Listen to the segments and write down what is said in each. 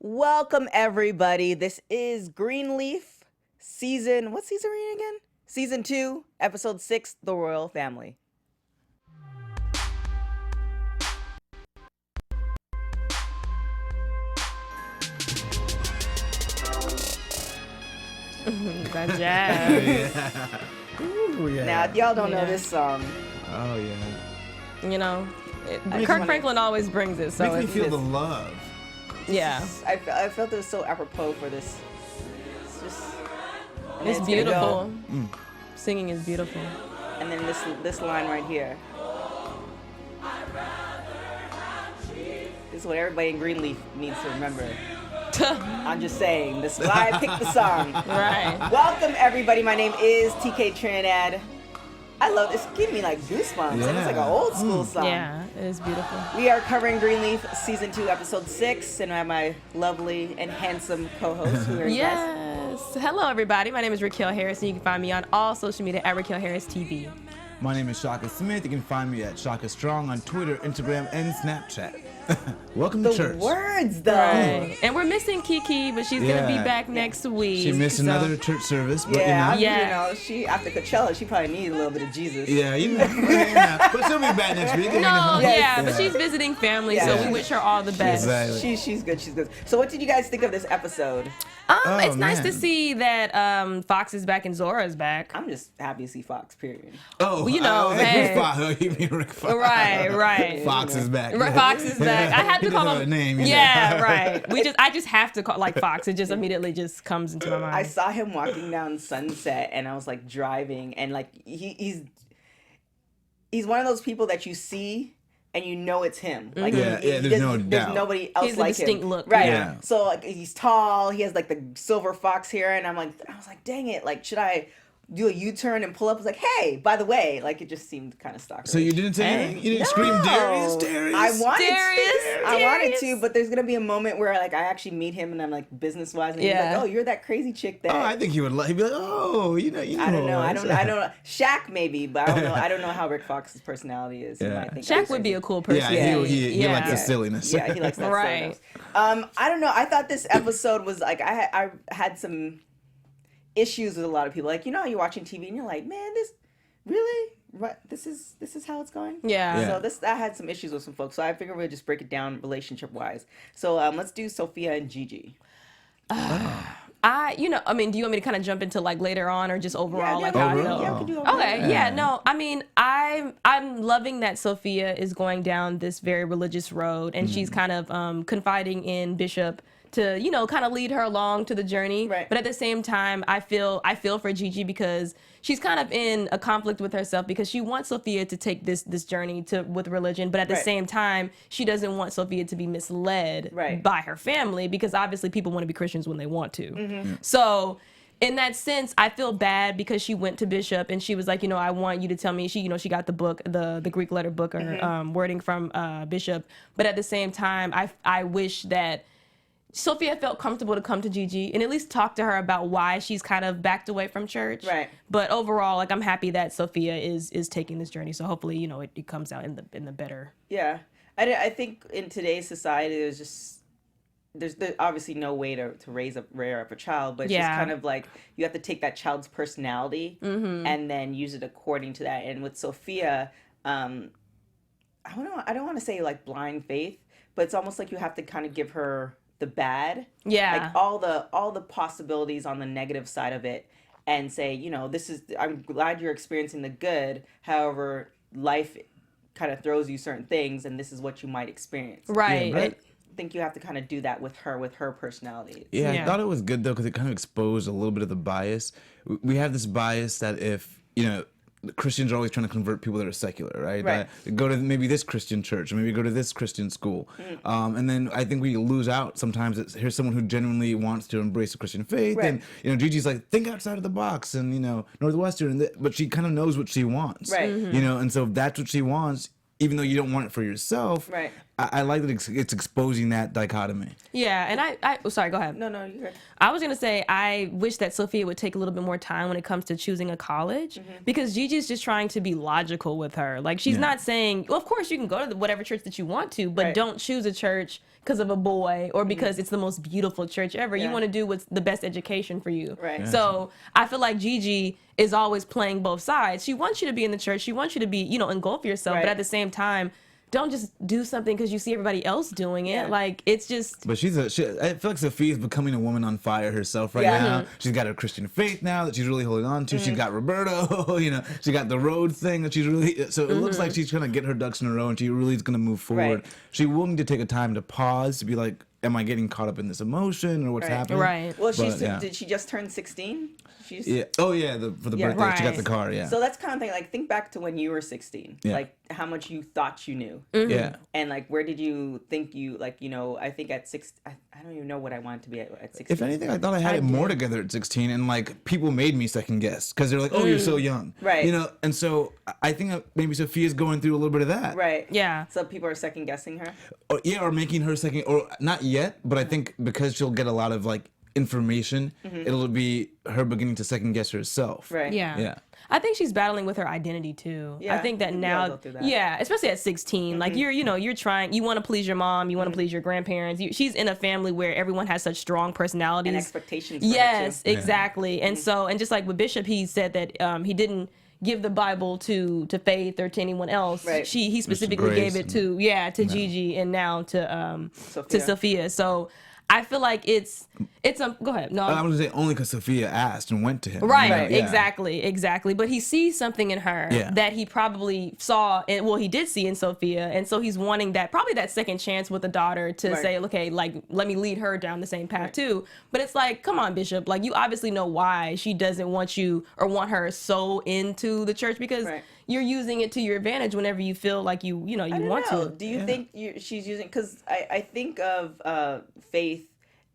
Welcome, everybody. This is Greenleaf, what season are you in again? Season 2, Episode 6, The Royal Family. That jazz. Ooh, yeah. Now, if y'all don't know this song, Oh, yeah. You know, Makes Kirk me- Franklin always brings it. So Makes me it's, feel the love. yeah, I felt it was so apropos for this. It's just... and it's then gonna beautiful. go- Singing is beautiful. And then this line right here. This is what everybody in Greenleaf needs to remember. I'm just saying, this is why I picked the song. Right. Welcome, everybody. My name is TK Trinidad. I love this. It's giving me like goosebumps. Yeah. It's like an old school song. Yeah, it is beautiful. We are covering Greenleaf Season 2, Episode 6, and I have my lovely and handsome co-host who are guests. Yes. Hello, everybody. My name is Raquel Harris, and you can find me on all social media at Raquel Harris TV. My name is Shaka Smith. You can find me at Shaka Strong on Twitter, Instagram, and Snapchat. Welcome The to church. words, though. Right. And we're missing Kiki, but she's gonna be Yeah. back next week. She missed so- another church service, but Yeah, you know. Yeah. she after Coachella, she probably needed a little bit of Jesus. Yeah, you know. Yeah, but she'll be back next week. No, Yes. yeah, but she's visiting family, so Yeah. we wish her all the best. Exactly. She's good. She's good. So, what did you guys think of this episode? Oh, It's nice to man. see that Fox is back and Zora is back. I'm just happy to see Fox. Period. Oh, Well, you know, Rick hey. Fox. You mean Rick Fox. Right. Fox is back. Right, Fox is back. I had He to doesn't call have him. a name. you know. Yeah, right. I just have to call like Fox. It just immediately just comes into my mind. I saw him walking down Sunset, and I was like driving, and like he's one of those people that you see and you know it's him. Like Yeah, he there's no there's doubt. nobody else He has a like distinct him. look. Right. Yeah. So like he's tall. He has like the silver fox hair, and I was like, dang it! Like should I do a U-turn and pull up? I was like, hey, by the way, like it just seemed kind of stalkerish. So you didn't say Hey. anything? You didn't scream Darius? Darius? I wanted Darius, I wanted Darius. to, but there's gonna be a moment where like I actually meet him and I'm like business wise, and he's Yeah. like, "Oh, you're that crazy chick that." Oh, I think he would. He'd be like, oh, you know. I don't know. I don't know. Shaq maybe, but I don't know. I don't know how Rick Fox's personality is. He Yeah. might think Shaq I'm would be crazy. a cool person. Yeah, Yeah. he likes the Yeah. silliness. Yeah, he likes that Right. silliness. I don't know. I thought this episode was like I had some issues with a lot of people. Like you're watching TV and you're like, man, this really right? This is how it's going. Yeah. Yeah. So I had some issues with some folks. So I figured we'd just break it down relationship wise. So let's do Sophia and Gigi. do you want me to kind of jump into like later on or just overall like how I overall. feel? Yeah, we can do overall. Okay, yeah, no, I mean, I'm loving that Sophia is going down this very religious road, and she's kind of confiding in Bishop to, kind of lead her along to the journey. Right. But at the same time, I feel for Gigi because she's kind of in a conflict with herself because she wants Sophia to take this journey with religion, but at the Right. same time, she doesn't want Sophia to be misled Right. by her family because obviously people want to be Christians when they want to. Mm-hmm. So in that sense, I feel bad because she went to Bishop and she was like, I want you to tell me. She got the book, the Greek letter book or Mm-hmm. wording from Bishop. But at the same time, I wish that Sophia felt comfortable to come to Gigi and at least talk to her about why she's kind of backed away from church. Right. But overall, like I'm happy that Sophia is taking this journey. So hopefully, it comes out in the better. Yeah, I think in today's society, there's obviously no way to rear up a child, but it's just Yeah. kind of like you have to take that child's personality and then use it according to that. And with Sophia, I don't want to say like blind faith, but it's almost like you have to kind of give her the bad, Yeah. like all the possibilities on the negative side of it, and say, I'm glad you're experiencing the good. However, life kind of throws you certain things, and this is what you might experience. Right. Yeah, right. I think you have to kind of do that with her personality. Yeah, Yeah. I thought it was good though because it kind of exposed a little bit of the bias. We have this bias that if Christians are always trying to convert people that are secular, right? Right. Go to maybe this Christian church or maybe go to this Christian school, and then I think we lose out sometimes. Here's someone who genuinely wants to embrace the Christian faith, Right. and Gigi's like, think outside of the box, and Northwestern, but she kind of knows what she wants, Right. And so if that's what she wants. even though you don't want it for yourself. Right. I like that it's exposing that dichotomy. Yeah, and I sorry, go ahead. No, you're good. I was gonna say I wish that Sophia would take a little bit more time when it comes to choosing a college, because Gigi's just trying to be logical with her. Like, she's not saying, well, of course you can go to whatever church that you want to, but don't choose a church because of a boy or because it's the most beautiful church ever. You want to do what's the best education for you. Right. Yeah. So I feel like Gigi is always playing both sides. She wants you to be in the church. She wants you to be, engulf yourself, but at the same time, don't just do something because you see everybody else doing it. Yeah. Like, it's just... But I feel like Sophia's becoming a woman on fire herself right now. She's got her Christian faith now that she's really holding on to. She's got Roberto, she got the road thing that she's really... So it looks like she's trying to get her ducks in a row, and she really is going to move forward. Right. She will need to take a time to pause, to be like, am I getting caught up in this emotion or what's happening? Right. Well, did she just turn 16? Yeah. Oh, yeah, for the birthday. She got the car, So that's kind of thing, like, think back to when you were 16. Yeah. Like, how much you thought you knew. Yeah. And, like, where did you think you, like, I think at 6, I don't even know what I wanted to be at 16. If anything, I thought I had it more together at 16, and, like, people made me second guess, because they're like, oh, you're so young. Right. And so I think that maybe Sophia's going through a little bit of that. Right. Yeah. So people are second guessing her? Or making her second, or not yet, but I think because she'll get a lot of, like, information, it'll be her beginning to second guess herself. Right. Yeah. I think she's battling with her identity too. Yeah, I think that now, especially at 16, like you're trying, you want to please your mom, you want to please your grandparents. She's in a family where everyone has such strong personalities and expectations. Yes, exactly. And so, and just like with Bishop, he said that he didn't give the Bible to Faith or to anyone else. Right. He specifically gave it to Gigi and now to Sophia. So I feel like it's go ahead. No, I was going to say only because Sophia asked and went to him. Right. Exactly. But he sees something in her that he probably saw, he did see in Sophia, and so he's wanting that second chance with the daughter to say, okay, like, let me lead her down the same path too. But it's like, come on, Bishop, like, you obviously know why she doesn't want you or want her so into the church, because you're using it to your advantage whenever you feel like you want to. Do you think she's using, because I think of Faith,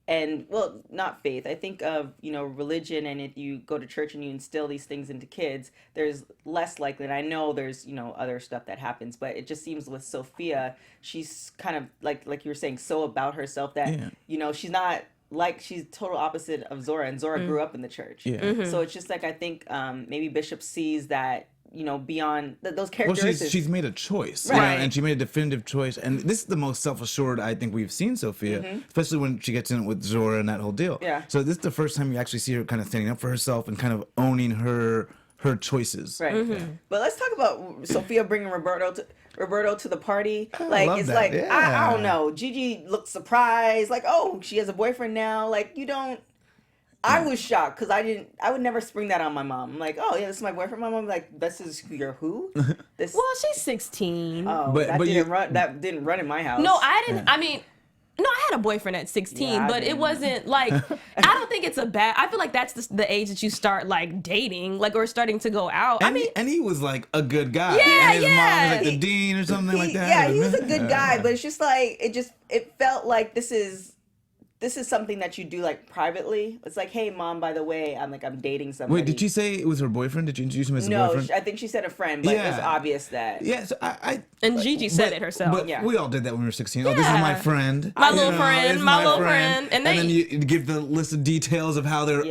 and, well, not faith. I think of, religion, and if you go to church and you instill these things into kids, there's less likely, and I know there's, other stuff that happens, but it just seems with Sophia, she's kind of, like you were saying, so about herself that, she's not, like, she's total opposite of Zora, and Zora grew up in the church. Yeah. So it's just like, I think maybe Bishop sees that, beyond those characteristics. Well, she's made a choice, and she made a definitive choice. And this is the most self-assured I think we've seen Sophia, especially when she gets in it with Zora and that whole deal. Yeah. So this is the first time you actually see her kind of standing up for herself and kind of owning her choices. Right. But let's talk about Sophia bringing Roberto to the party. Like, it's that. like, I don't know. Gigi looked surprised, like, oh, she has a boyfriend now. Like, you don't. I was shocked because I would never spring that on my mom. I'm like, oh yeah, this is my boyfriend. My mom's like, this is your who? This. Well, she's 16. Oh, that didn't run in my house. No, I didn't. I mean, no, I had a boyfriend at 16, but it wasn't like, I don't think it's I feel like that's the age that you start like dating, like, or starting to go out. And he was like a good guy. Yeah, and his mom was like the dean or something like that. Yeah, he was a good guy, but it's just like, it felt like this is something that you do, like, privately. It's like, hey, mom, by the way, I'm dating somebody. Wait, did she say it was her boyfriend? Did you introduce him as a boyfriend? No, I think she said a friend, but it was obvious that. Yeah, so and Gigi said it herself. But we all did that when we were 16. Oh, this is my friend. My little friend. And then you give the list of details of how they're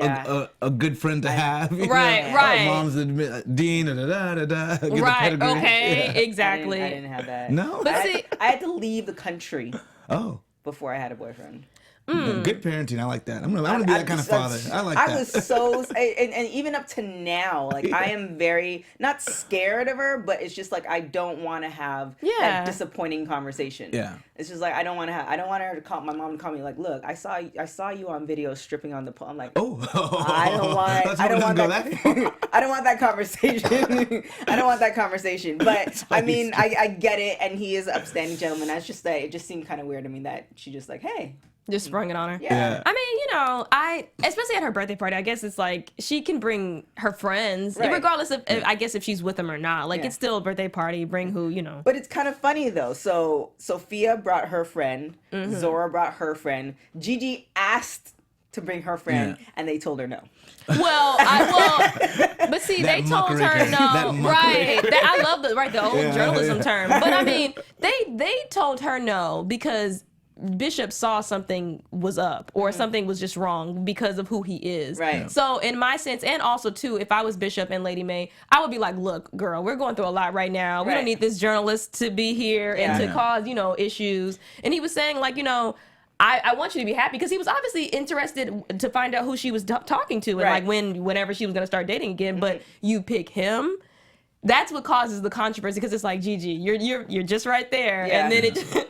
a good friend to have. Right. Oh, mom's the dean, da-da-da-da-da. Right, okay, exactly. I didn't have that. No? But I had to leave the country. Oh. Before I had a boyfriend. Good parenting. I like that. I'm gonna be that kind of father. I like that. I was so, and even up to now, like, I am very not scared of her, but it's just like I don't want to have that disappointing conversation. Yeah, it's just like I don't want her to call my mom to call me like, look, I saw you on video stripping on the pool. I'm like, I don't want that conversation. I don't want that conversation. But I mean, I get it, and he is an upstanding gentleman. That's just it just seemed kind of weird to me that she just like, hey. Just sprung it on her. Yeah. I mean, especially at her birthday party, I guess it's like she can bring her friends, regardless of, I guess, if she's with them or not. Like, it's still a birthday party. Bring who. But it's kind of funny, though. So Sophia brought her friend. Zora brought her friend. Gigi asked to bring her friend, and they told her no. But see, they told her no, right? I love the old journalism term, but I mean, they told her no because Bishop saw something was up or something was just wrong because of who he is. Right. So in my sense, and also too, if I was Bishop and Lady Mae, I would be like, look, girl, we're going through a lot right now. We don't need this journalist to be here and to cause, issues. And he was saying like, I want you to be happy because he was obviously interested to find out who she was talking to and like whenever she was going to start dating again. But you pick him. That's what causes the controversy because it's like, Gigi, you're just right there,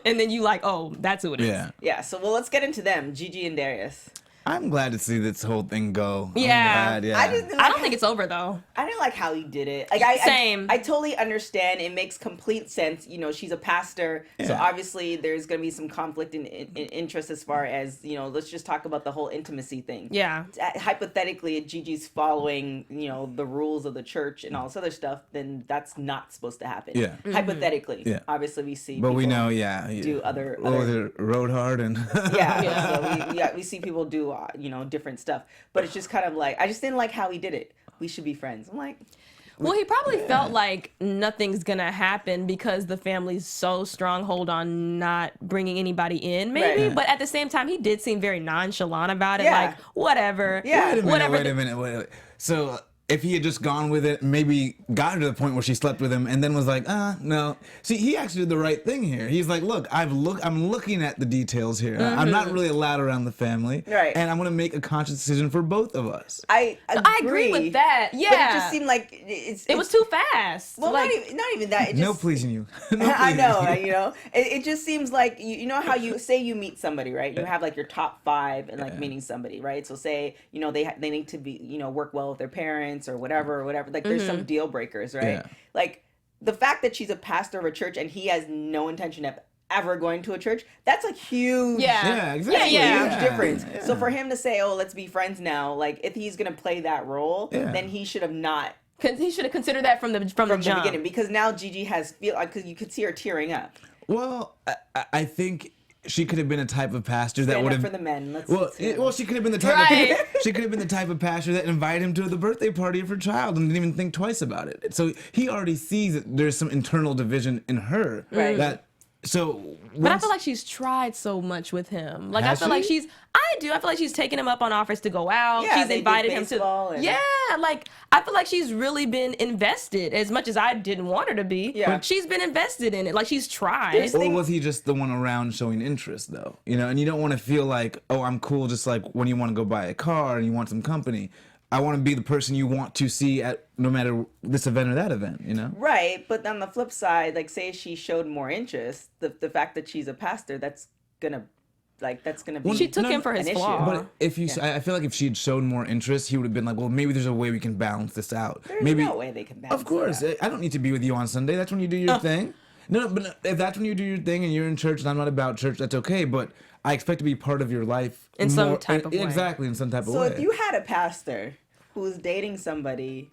and then you like, oh, that's who it is. Yeah. So let's get into them, Gigi and Darius. I'm glad to see this whole thing go. Yeah. I don't think it's over though. I didn't like how he did it. Like Same. I totally understand. It makes complete sense. She's a pastor, so obviously there's going to be some conflict in interest as far as let's just talk about the whole intimacy thing. Yeah. Hypothetically, if Gigi's following the rules of the church and all this other stuff, then that's not supposed to happen. Yeah. Hypothetically. Yeah. Obviously, we see. But we know, do other rode hard and. So we see people do. Different stuff, but it's just kind of like I just didn't like how he did it. We should be friends. I'm like, well, he probably felt like nothing's gonna happen because the family's so stronghold on not bringing anybody in, maybe. Right. But at the same time, he did seem very nonchalant about it, like whatever. Yeah. Wait a minute. So if he had just gone with it, maybe got her to the point where she slept with him, and then was like, no. See, he actually did the right thing here. He's like, look, I'm looking at the details here. I'm not really allowed around the family, right? And I'm going to make a conscious decision for both of us. I agree with that. Yeah, but it just seemed like it was too fast. Well, like, not even that. No pleasing you. I know. It just seems like you know how you say you meet somebody, right? You have like your top 5 and like meeting somebody, right? So say they need to be work well with their parents or whatever. Like there's some deal breakers, right? Yeah. Like the fact that she's a pastor of a church and he has no intention of ever going to a church, that's a huge exactly. Huge difference. Yeah. So for him to say, oh, let's be friends now, like if he's gonna play that role, then he should have not. He should have considered that from the beginning, because now Gigi has because you could see her tearing up. Well, I think she could have been a type of pastor that would have for the men. She could have been the type she could have been the type of pastor that invited him to the birthday party of her child and didn't even think twice about it. So he already sees that there's some internal division in her. Right. But I feel like she's tried so much with him. Like I feel like she's taken him up on offers to go out. Yeah, she's invited him to. Like I feel like she's really been invested as much as I didn't want her to be. Yeah. She's been invested in it. Like she's tried. Or was he just the one around showing interest though? And you don't want to feel like, oh, I'm cool just like when you want to go buy a car and you want some company. I want to be the person you want to see at no matter this event or that event, Right, but on the flip side, like say she showed more interest, the fact that she's a pastor, that's gonna be. She took him for his flaw. But I feel like if she had shown more interest, he would have been like, well, maybe there's a way we can balance this out. There's no way they can balance. Of course, it out. I don't need to be with you on Sunday. That's when you do your thing. No, but if that's when you do your thing and you're in church and I'm not about church, that's okay. But I expect to be part of your life in some type of way. Exactly, in some type of way. So if you had a pastor who's dating somebody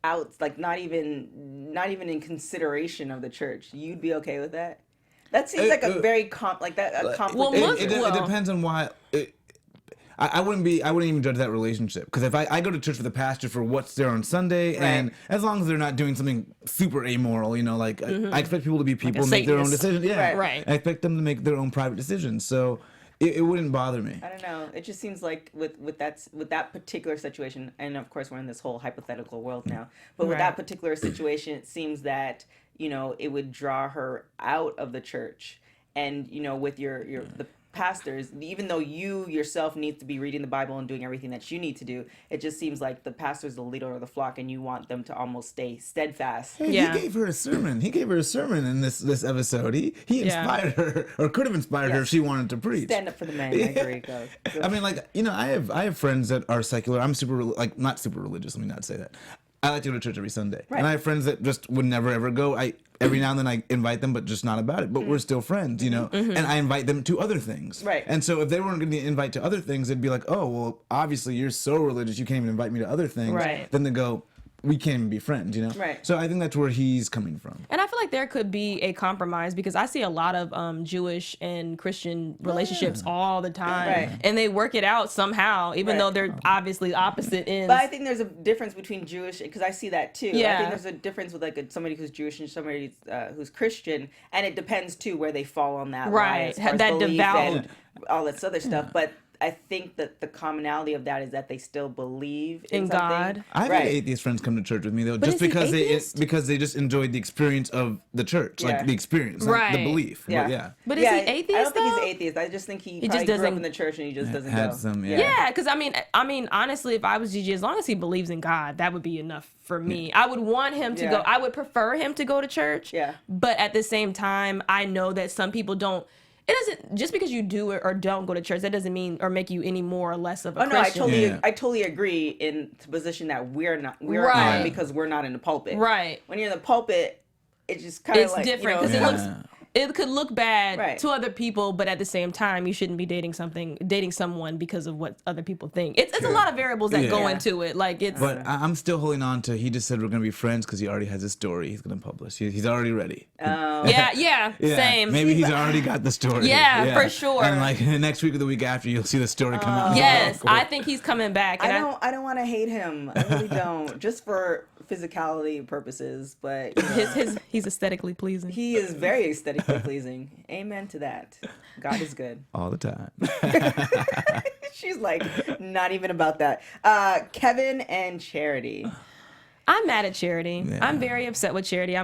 out, like not even in consideration of the church, you'd be okay with that? That seems like a very conflict. It depends on why. I wouldn't even judge that relationship, because if I go to church for the pastor for what's there on Sunday, and as long as they're not doing something super amoral, I expect people to be people and make their own decisions. Yeah, right. I expect them to make their own private decisions. So it wouldn't bother me. I don't know. It just seems like with that particular situation, and of course we're in this whole hypothetical world now, but with that particular situation, it seems that it would draw her out of the church, and with the pastors, even though you yourself need to be reading the Bible and doing everything that you need to do, it just seems like the pastor's the leader of the flock and you want them to almost stay steadfast. Hey, he gave her a sermon. He gave her a sermon in this episode. He inspired her, or could have inspired her if she wanted to preach. Stand up for the man. I agree. Go. I mean, I have friends that are secular. I'm not super religious. Let me not say that. I like to go to church every Sunday. Right. And I have friends that just would never, ever go. Every now and then I invite them, but just not about it. But we're still friends, And I invite them to other things. Right. And so if they weren't going to invite to other things, it'd be like, oh, well, obviously you're so religious, you can't even invite me to other things. Right. Then they go, we can't even be friends, you know? Right. So I think that's where he's coming from. And I feel like there could be a compromise because I see a lot of Jewish and Christian relationships all the time. Right. And they work it out somehow, even though they're obviously opposite ends. But I think there's a difference between Jewish, because I see that too. Yeah. I think there's a difference with like somebody who's Jewish and somebody who's Christian. And it depends too where they fall on that line as far as that belief devout and all this other stuff. But I think that the commonality of that is that they still believe in God. I've had atheist friends come to church with me though, just because they just enjoyed the experience of the church, like the experience, not the belief. Yeah. But is he atheist? I don't think he's atheist. I just think he probably grew up in the church and he just doesn't go. Yeah, because I mean, honestly, if I was Gigi, as long as he believes in God, that would be enough for me. I would want him to go. I would prefer him to go to church. Yeah. But at the same time, I know that some people don't. It doesn't, just because you do or don't go to church, that doesn't mean or make you any more or less of a Christian. No, I totally agree in the position that we're not because we're not in the pulpit. Right. When you're in the pulpit, it's just kind of like, different because it could look bad to other people, but at the same time, you shouldn't be dating someone because of what other people think. It's a lot of variables that go into it. Like it's. But I'm still holding on to. He just said we're gonna be friends because he already has his story. He's gonna publish. He's already ready. Yeah, same. Maybe he's already got the story. Yeah, for sure. And like next week or the week after, you'll see the story come out. Yes, I think he's coming back. And I don't want to hate him. I really don't. Just for physicality purposes, but he's aesthetically pleasing. He is very aesthetically pleasing. Amen to that. God is good all the time. She's like not even about that. Kevin and Charity. I'm mad at Charity. Yeah. I'm very upset with Charity.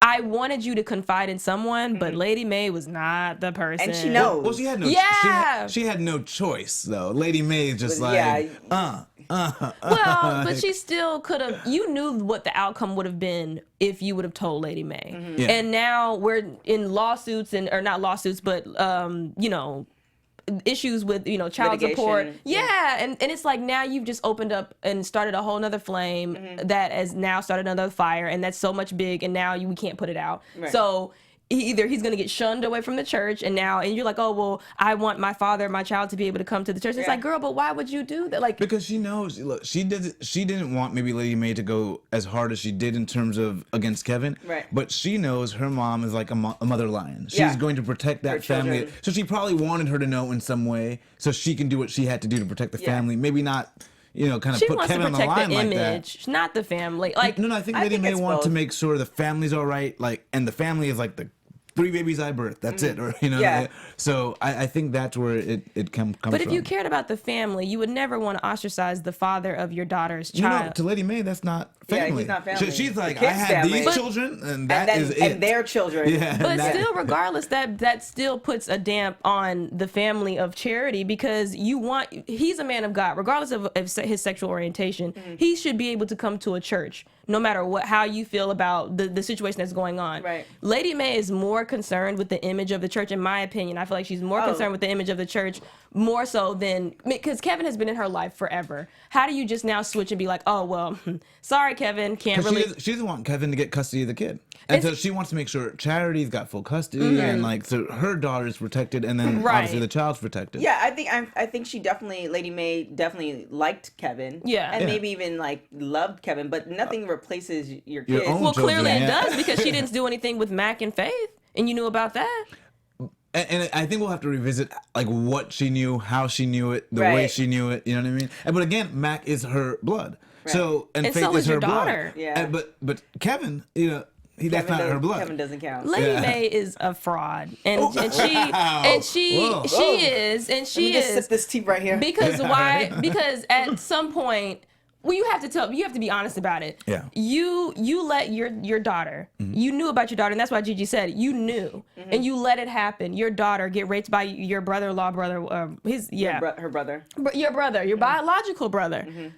I wanted you to confide in someone, but Lady Mae was not the person. And she knows. Well, she had no. She had no choice though. Lady Mae is just well, but she still could have. You knew what the outcome would have been if you would have told Lady Mae. Mm-hmm. Yeah. And now we're in lawsuits or not lawsuits, but issues with child support. Yeah, and it's like now you've just opened up and started a whole nother flame that has now started another fire, and that's so much big, and now we can't put it out. Right. So either he's going to get shunned away from the church, and you're like, oh well, I want my child to be able to come to the church. It's like, girl, but why would you do that? Like, because she knows. Look, she didn't want maybe Lady Mae to go as hard as she did in terms of against Kevin. Right. But she knows her mom is like a mother lion. She's going to protect that family. So she probably wanted her to know in some way, so she can do what she had to do to protect the family. Maybe not. Kind of put Kevin on the line like that. She wants to protect the image, not the family. Like, no, I think Lady Mae wants to make sure the family's all right. Like, and the family is like the 3 babies I birthed. That's it. Or So I think that's where it comes from. But if you cared about the family, you would never want to ostracise the father of your daughter's child. To Lady Mae, that's not family. Yeah, he's not family. She's like, I had these children, and that is it. And their children. Yeah, but still, regardless, that still puts a damp on the family of Charity, because he's a man of God, regardless of his sexual orientation. He should be able to come to a church, no matter how you feel about the situation that's going on. Right. Lady Mae is more concerned with the image of the church, in my opinion. I feel like she's more concerned with the image of the church, more so than, because Kevin has been in her life forever. How do you just now switch and be like, oh, well, sorry, Kevin, can't really. She doesn't want Kevin to get custody of the kid. And so she wants to make sure Charity's got full custody, and so her daughter's protected, and then obviously the child's protected. Yeah, I think Lady Mae definitely liked Kevin. Yeah. And maybe even loved Kevin, but nothing replaces your kids. Well, clearly it does, because she didn't do anything with Mac and Faith, and you knew about that. And I think we'll have to revisit what she knew, how she knew it, the way she knew it. You know what I mean? But again, Mac is her blood. Right. And Faith so is her daughter. Blood. Yeah. But Kevin, that's not her blood. Kevin doesn't count. Lady Mae is a fraud, and she is. Let me just sip this tea right here. Because why? Because at some point, well, you have to be honest about it. Yeah. You let your daughter, you knew about your daughter, and that's why Gigi said you knew, and you let it happen. Your daughter get raped by your brother-in-law, her brother, your biological brother.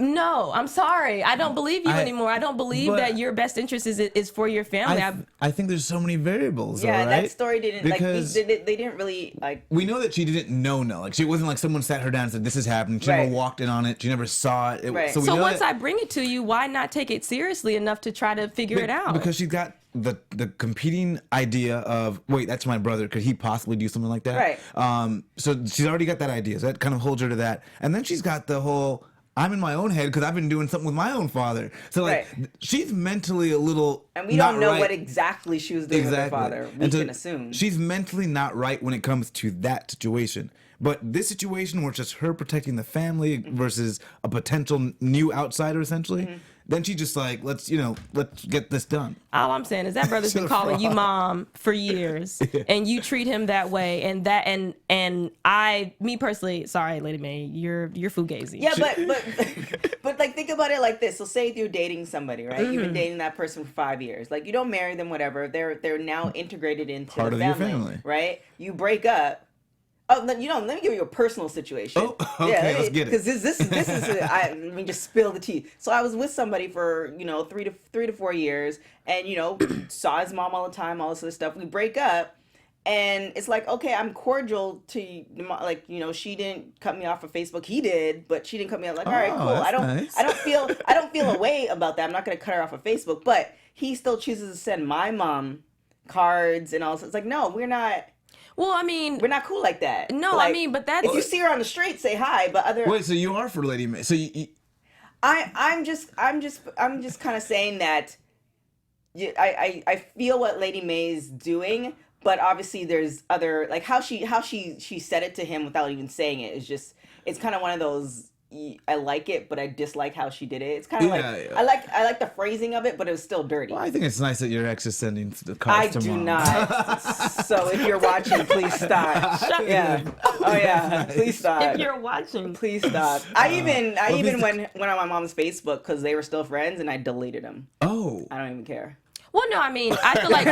No, I'm sorry. I don't believe you anymore. I don't believe that your best interest is for your family. I think there's so many variables. Yeah, though, right? That story didn't because they didn't really like. We know that she didn't know. Like she wasn't like someone sat her down and said this is happening. She never walked in on it. She never saw it. Right. So once I bring it to you, why not take it seriously enough to try to figure it out? Because she's got the competing idea of, wait, that's my brother. Could he possibly do something like that? Right. So she's already got that idea. So that kind of holds her to that. And then she's got the whole, I'm in my own head because I've been doing something with my own father. So like she's mentally a little and we don't know what exactly she was doing with her father. We can assume she's mentally not right when it comes to that situation. But this situation where it's just her protecting the family versus a potential new outsider, essentially, then she's just like, let's get this done. All I'm saying is that brother's been calling you mom for years, and you treat him that way, and me personally, sorry, Lady Mae, you're fugazi. Yeah, but like think about it like this. So say you're dating somebody, right? You've been dating that person for 5 years. Like you don't marry them, whatever. They're now integrated into part of your family, right? You break up. Oh, let me give you a personal situation. Oh, okay, let's get it. Because this is let me just spill the tea. So I was with somebody for 3 to 4 years, and saw his mom all the time, all this other stuff. We break up, and it's like, okay, I'm cordial to like she didn't cut me off of Facebook. He did, but she didn't cut me off. Like, all right, cool. I don't feel a way about that. I'm not gonna cut her off of Facebook, but he still chooses to send my mom cards and all. So it's like, no, we're not. Well, I mean, we're not cool like that. No, like, I mean, but that's if you see her on the street, say hi. But wait, so you are for Lady Mae? So I'm just kind of saying that. I feel what Lady Mae's doing, but obviously there's other like how she said it to him without even saying it is just it's kind of one of those. I like it, but I dislike how she did it. It's kind of I like the phrasing of it, but it was still dirty. Well, I think it's nice that your ex is sending the cards to mom. I do not. So if you're watching, please stop. Yeah. Oh yeah. Please stop. If you're watching, please stop. I even went on my mom's Facebook because they were still friends, and I deleted them. Oh. I don't even care. Well, no, I mean, I feel like,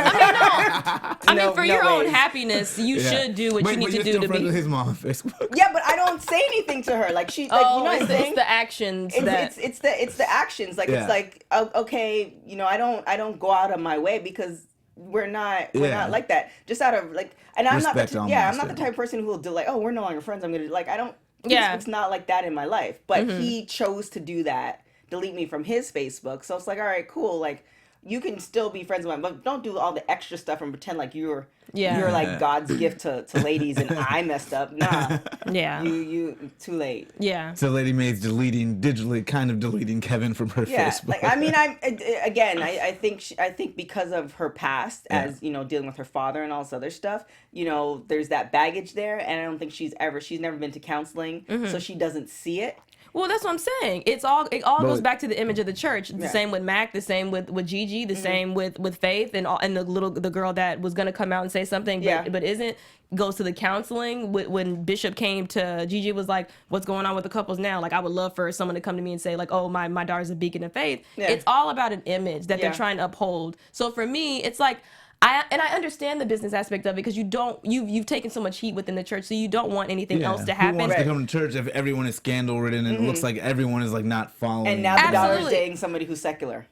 I mean, for your own happiness, you should do what you need to do to be. With his mom on Facebook. Yeah, but I don't say anything to her. Like she, like, it's the actions. It's the actions. Like it's like okay, I don't go out of my way because we're not like that. Just out of like, and I'm respect not I'm not the type of person who will do like, oh, we're no longer friends. I'm gonna like I don't. Yeah, it's not like that in my life. But he chose to do that, delete me from his Facebook. So it's like, all right, cool, like. You can still be friends with him, but don't do all the extra stuff and pretend like you're like God's gift to ladies and I messed up. Nah. Yeah. You too late. Yeah. So Lady Mae's digitally deleting Kevin from her Facebook. Like I mean, I think because of her past as dealing with her father and all this other stuff, there's that baggage there, and I don't think she's never been to counseling, so she doesn't see it. Well, that's what I'm saying. It all goes back to the image of the church. The same with Mac, the same with Gigi, the same with Faith, and the girl that was gonna come out and say something, but isn't. Goes to the counseling. When Bishop came to Gigi, was like, "What's going on with the couples now?" Like, I would love for someone to come to me and say, like, "Oh, my daughter's a beacon of faith." Yeah. It's all about an image that they're trying to uphold. So for me, it's like. I understand the business aspect of it because you've taken so much heat within the church, so you don't want anything else to happen. Who wants to come to church if everyone is scandal ridden and it looks like everyone is like not following? And now the daughter's dating somebody who's secular.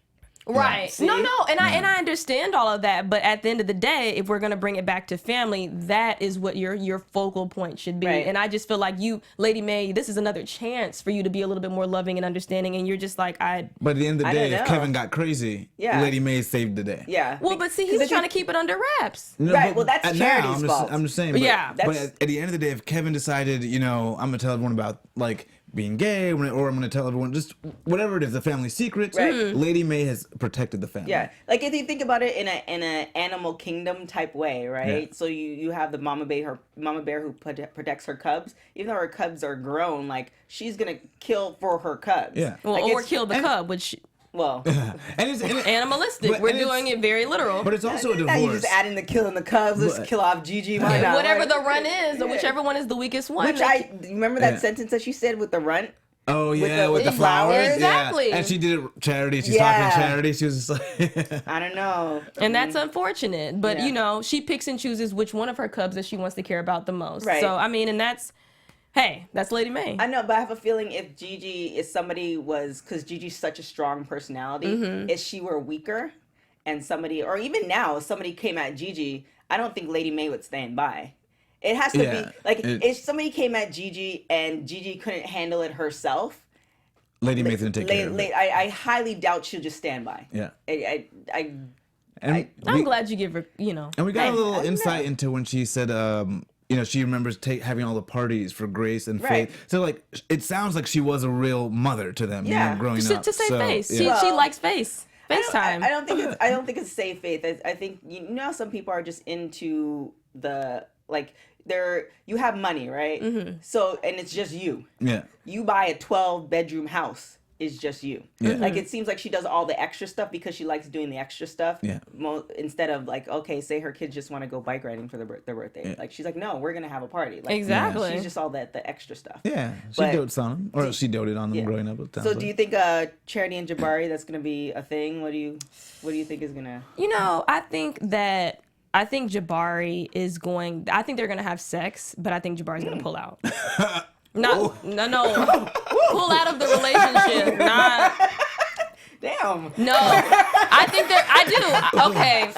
Right. Yeah. No, and I understand all of that, but at the end of the day, if we're gonna bring it back to family, that is what your focal point should be. Right. And I just feel like you, Lady Mae, this is another chance for you to be a little bit more loving and understanding, and you're just like But at the end of the day, if Kevin got crazy, Lady Mae saved the day. Yeah. Well, but see, he's trying to keep it under wraps. No, right. Well, that's charity's fault. I'm just saying. But, but at the end of the day, if Kevin decided, I'm gonna tell everyone about like. Being gay, or I'm going to tell everyone, just whatever it is, the family secrets. Right. Lady Mae has protected the family. Yeah, like if you think about it in an animal kingdom type way, right? Yeah. So you have the mama bear who protects her cubs, even though her cubs are grown. Like she's gonna kill for her cubs. Yeah, well, or kill the cub, which. Well, and it's animalistic. We're doing it very literal. But it's also a divorce. Now you're just adding the killing the cubs. Let's kill off Gigi. Why not? Whatever the runt is, or whichever one is the weakest one. Which remember that sentence that she said with the runt? Oh yeah, with the flowers. Exactly. Yeah. And she did it charity. She's talking charity. She was just like I don't know. And that's unfortunate. But she picks and chooses which one of her cubs that she wants to care about the most. Right. So I mean, and that's that's Lady Mae. I know, but I have a feeling if Gigi because Gigi's such a strong personality, if she were weaker and somebody, or even now, if somebody came at Gigi, I don't think Lady Mae would stand by. It has to be, like, if somebody came at Gigi and Gigi couldn't handle it herself, Lady Mae's going to take care of it. I highly doubt she'll just stand by. Yeah. I'm glad you give her, And we got a little insight into when she said she remembers having all the parties for Grace and Faith. So like, it sounds like she was a real mother to them, growing up. To say face, she likes face. FaceTime. I don't think it's save Faith. I think some people are just into the like. You have money, right? Mm-hmm. So, and it's just you. Yeah. You buy a 12-bedroom house. It's just you. Yeah. Mm-hmm. Like, it seems like she does all the extra stuff because she likes doing the extra stuff. Yeah. Instead of like, okay, say her kids just want to go bike riding for their birthday. Yeah. Like, she's like, no, we're gonna have a party. Like, exactly. She's just all the extra stuff. Yeah. She dotes on them, or she doted on them growing up. So, do you think Charity and Jabari, that's gonna be a thing? What do you think is gonna? I think Jabari is going. I think they're gonna have sex, but I think Jabari's gonna pull out. No. Pull out of the relationship. Not. Damn. No. I do. Okay.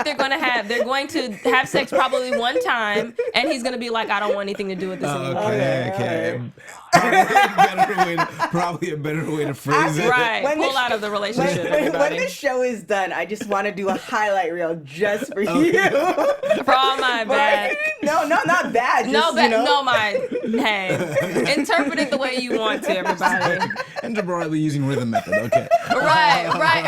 They're going to have sex probably one time, and he's gonna be like, I don't want anything to do with this anymore. Okay. Probably a better way to phrase it. Right. Pull out of the relationship. When this show is done, I just want to do a highlight reel just for you. For all my bad. No, not bad. Hey, interpret it the way you want to, everybody. And Jabari using rhythm method. Okay. Right.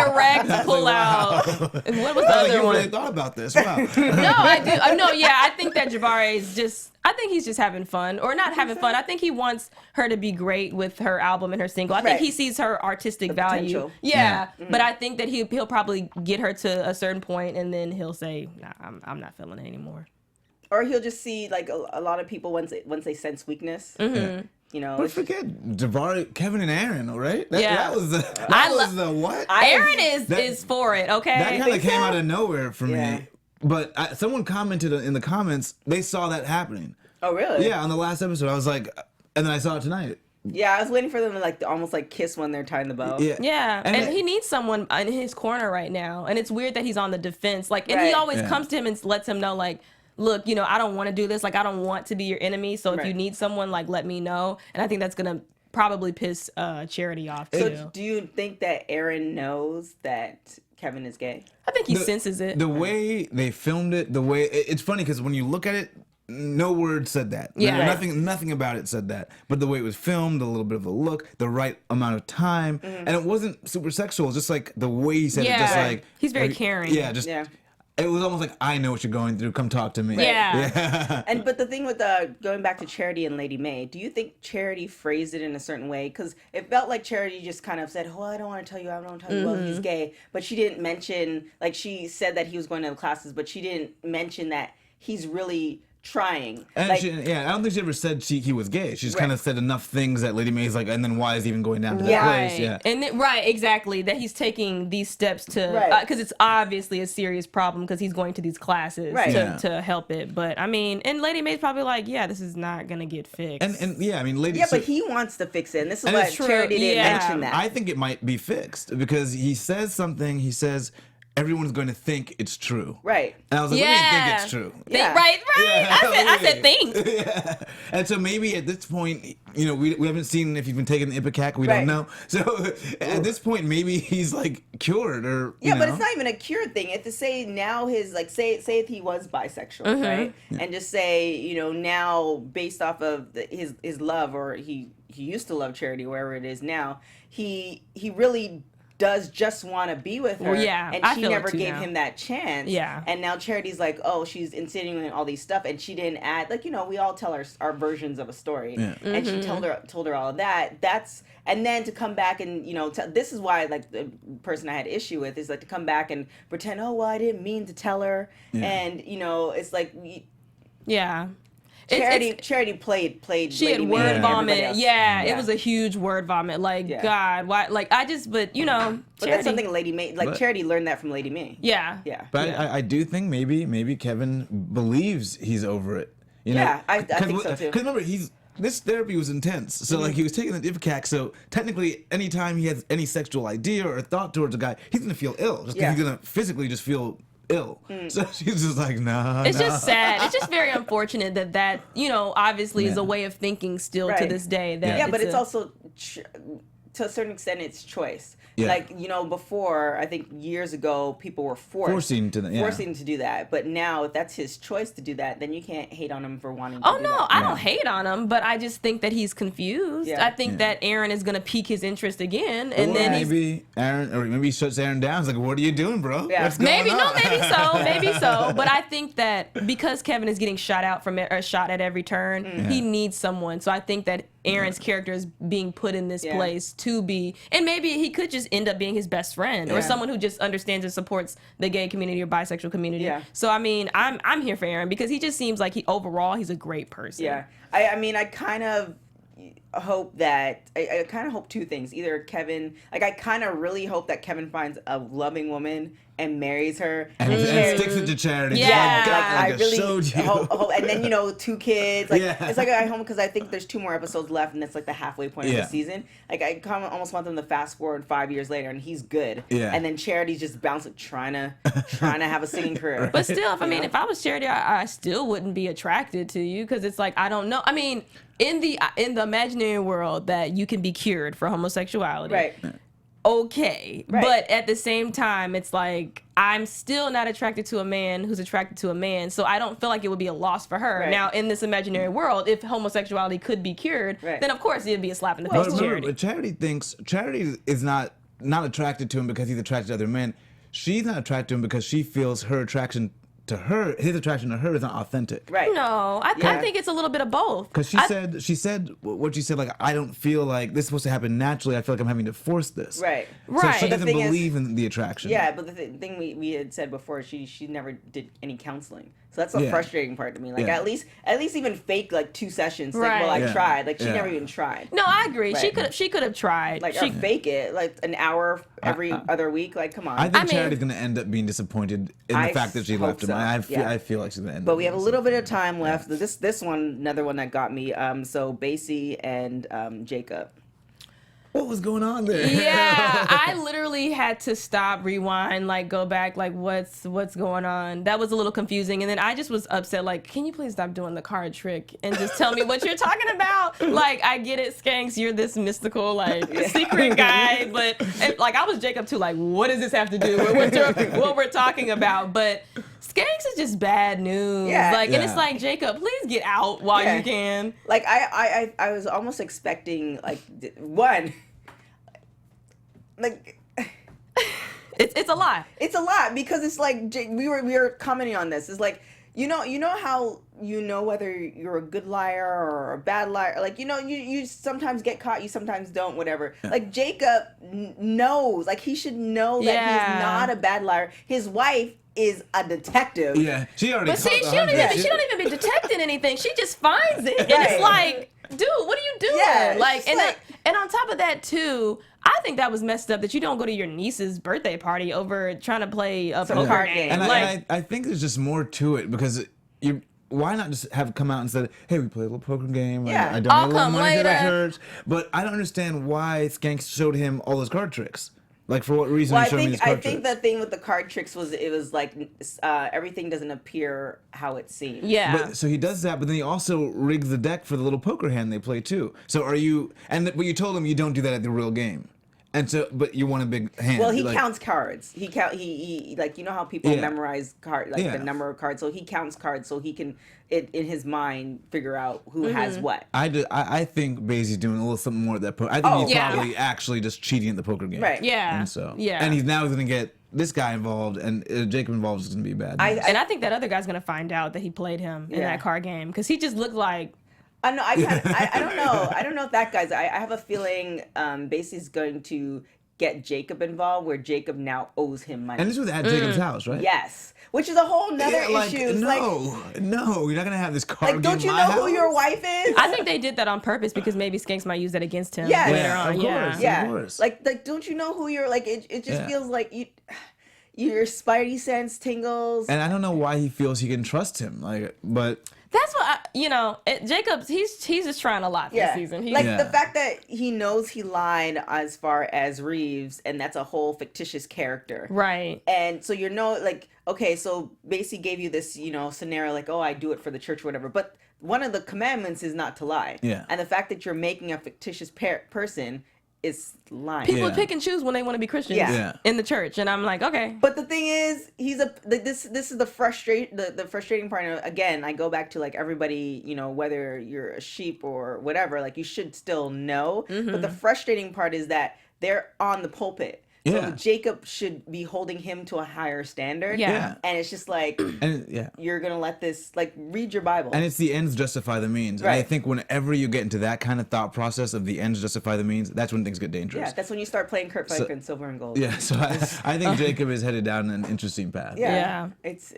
Erect, pull out. And what was the other one? You really thought about this. Wow. No, I do. I think that Jabari is just. I think he's just having fun, or not having fun. I think he wants her to be great with her album and her single. I think he sees her artistic value. Yeah. Mm-hmm. But I think that he'll probably get her to a certain point, and then he'll say, "Nah, I'm not feeling it anymore." Or he'll just see like a lot of people once they sense weakness. Mm-hmm. But forget Jabari, Kevin, and Aaron, right? That was the what? Aaron is for it. Okay. That kind of came out of nowhere for me. But someone commented in the comments, they saw that happening. Oh, really? Yeah, on the last episode, I was like, and then I saw it tonight. Yeah, I was waiting for them to almost kiss when they're tying the bow. Yeah. And he needs someone in his corner right now, and it's weird that he's on the defense. And he always comes to him and lets him know, look, I don't want to do this. I don't want to be your enemy. So if you need someone, let me know. And I think that's gonna probably piss Charity off too. So do you think that Aaron knows that Kevin is gay? I think he senses it. The way they filmed it, it's funny because when you look at it, no word said that. Yeah. Nothing about it said that. But the way it was filmed, a little bit of a look, the right amount of time, and it wasn't super sexual. Just the way he said it, just he's very caring. Yeah, It was almost like, I know what you're going through. Come talk to me. Yeah. But the thing with going back to Charity and Lady Mae, do you think Charity phrased it in a certain way? Because it felt like Charity just kind of said, "Oh, I don't want to tell you. I don't want to tell you. Well, he's gay." But she didn't mention, she said that he was going to the classes, but she didn't mention that he's really trying. And I don't think she ever said he was gay. She just kind of said enough things that Lady Mae's and then why is he even going down to that place? Yeah. And exactly. That he's taking these steps to, because it's obviously a serious problem because he's going to these classes to help it. But and Lady Mae's probably this is not going to get fixed. Lady. Yeah, but he wants to fix it. And this is why Charity didn't mention that. I think it might be fixed because he says something, he says, everyone's going to think it's true. Right. And I was like, what do you think it's true? Yeah. Right. Yeah. I said think. Yeah. And so maybe at this point, we haven't seen if he's been taking the Ipecac. We don't know. So at this point, maybe he's cured or, but it's not even a cured thing. It's to say now his, say if he was bisexual, right? Yeah. And just say, now based off of his love, or he used to love Charity, wherever it is now, he really does just want to be with her, and she never gave him that chance. Yeah. And now Charity's she's insinuating all these stuff, and she didn't add, we all tell our versions of a story, and she told her all of that. And then to come back and this is why the person I had issue with is to come back and pretend, oh well, I didn't mean to tell her, and it's Charity played. She Lady had word vomit. Yeah, it was a huge word vomit. God, why? But Charity, that's something Lady Mae. Charity learned that from Lady Mae. Yeah. But I do think maybe Kevin believes he's over it. I think so too. Because remember, this therapy was intense. So he was taking the Ipecac. So technically, anytime he has any sexual idea or thought towards a guy, he's gonna feel ill. Just because he's gonna physically just feel ill. So she's just nah. It's just sad. It's just very unfortunate that obviously is a way of thinking still to this day. That but it's also to a certain extent, it's choice. Yeah. Like, you know, before, I think years ago, people were forcing to do that. But now, if that's his choice to do that, then you can't hate on him for wanting to do that. Oh, no, I don't hate on him, but I just think that he's confused. I think that Aaron is going to pique his interest again. And then maybe he shuts Aaron down. He's like, what are you doing, bro? Yeah. What's going on? Maybe so. But I think that because Kevin is getting shot at every turn, he needs someone. So I think that Aaron's character is being put in this place to be, and maybe he could just end up being his best friend or someone who just understands and supports the gay community or bisexual community. Yeah. So I mean, I'm here for Aaron because he just seems like he's a great person. Yeah. I mean, I kind of hope that I kind of hope two things. Either Kevin, like I kind of really hope that Kevin finds a loving woman and marries her and sticks it to Charity. Yeah, I really hope, and then 2 kids. Like it's like I hope because I think there's 2 more episodes left, and that's like the halfway point of the season. Like I kind of almost want them to fast forward 5 years later, and he's good. Yeah, and then Charity's just bouncing, trying to have a singing career. But still, if I was Charity, I still wouldn't be attracted to you because it's like I don't know. I mean, in the imaginary world that you can be cured for homosexuality, right? Okay, but at the same time, it's like I'm still not attracted to a man who's attracted to a man, so I don't feel like it would be a loss for her. Right. Now, in this imaginary world, if homosexuality could be cured, then of course it'd be a slap in the face to Charity. Charity is not attracted to him because he's attracted to other men. She's not attracted to him because she feels his attraction to her is not authentic. Right. No, I think it's a little bit of both. Because she said what she said, like, I don't feel like this is supposed to happen naturally. I feel like I'm having to force this. Right. So she doesn't believe in the attraction. Yeah, but the thing we had said before, she never did any counseling. So that's the frustrating part to me. Like at least even fake like 2 sessions. Like, well, I tried. Like she never even tried. No, I agree. Right. She could have tried. Like or fake it like an hour every other week. Like come on. I think Charity's gonna end up being disappointed in the fact that she left him. I feel like she's gonna end up. But we have a little bit of time left. This one, another one that got me. So Basie and Jacob. What was going on there? Yeah, I literally had to stop, rewind, like go back, like what's going on. That was a little confusing, and then I just was upset. Like, can you please stop doing the card trick and just tell me what you're talking about? Like, I get it, Skanks, you're this mystical like secret guy, but like I was Jacob too. Like, what does this have to do with what we're talking about? But Skanks is just bad news. Yeah. Like, and it's like, Jacob, please get out while you can. Like I was almost expecting like one. Like it's a lot. It's a lot because it's like we were commenting on this. It's like you know how whether you're a good liar or a bad liar. Like you sometimes get caught, you sometimes don't. Whatever. Yeah. Like Jacob knows. Like he should know that he's not a bad liar. His wife is a detective. Yeah, she already. But see, she don't even be detecting anything. She just finds it, and it's like, dude, what are you doing? Yeah, like, and on top of that too, I think that was messed up that you don't go to your niece's birthday party over trying to play a poker game. And I think there's just more to it because why not just have come out and said, hey, we played a little poker game. Yeah, I donated a little money to the church. But I don't understand why Skanks showed him all those card tricks. Like, for what reason he showed me these card tricks? I think the thing with the card tricks was it was like everything doesn't appear how it seems. Yeah. So he does that, but then he also rigs the deck for the little poker hand they play too. So but you told him you don't do that at the real game. And so, but you want a big hand. Well, he counts cards. He like, you know how people memorize the number of cards. So he counts cards so he can, in his mind, figure out who has what. I think Basie's doing a little something more at that poker. I think he's probably actually just cheating at the poker game. Right. Yeah. And so, and he's now going to get this guy involved, and Jacob involved is going to be bad. And I think that other guy's going to find out that he played him in that card game because he just looked like. I know. I don't know. I don't know if that guy's. I have a feeling Basie's going to get Jacob involved, where Jacob now owes him money. And this was at Jacob's house, right? Yes, which is a whole nother issue. No, you're not gonna have this card. Like, don't you know who your wife is? I think they did that on purpose because maybe Skanks might use that against him later on. Of course. Like, don't you know who you're? Like, it just feels like your spidey sense tingles. And I don't know why he feels he can trust him. But. That's what Jacobs. He's just trying a lot this season. The fact that he knows he lied as far as Reeves, and that's a whole fictitious character, right? And so okay, so Basie gave you this scenario like, oh, I do it for the church or whatever, but one of the commandments is not to lie. Yeah. And the fact that you're making a fictitious person is lying. People pick and choose when they want to be Christians in the church, and I'm like, okay. But the thing is, this is the frustrating part. Again, I go back to like everybody, whether you're a sheep or whatever, like you should still know. But the frustrating part is that they're on the pulpit. So Jacob should be holding him to a higher standard. Yeah. And it's just like, you're going to let this, like, read your Bible. And it's the ends justify the means. Right. And I think whenever you get into that kind of thought process of the ends justify the means, that's when things get dangerous. Yeah, that's when you start playing Kurt Franklin and Silver and Gold. Yeah, so I think Jacob is headed down an interesting path. Yeah. It's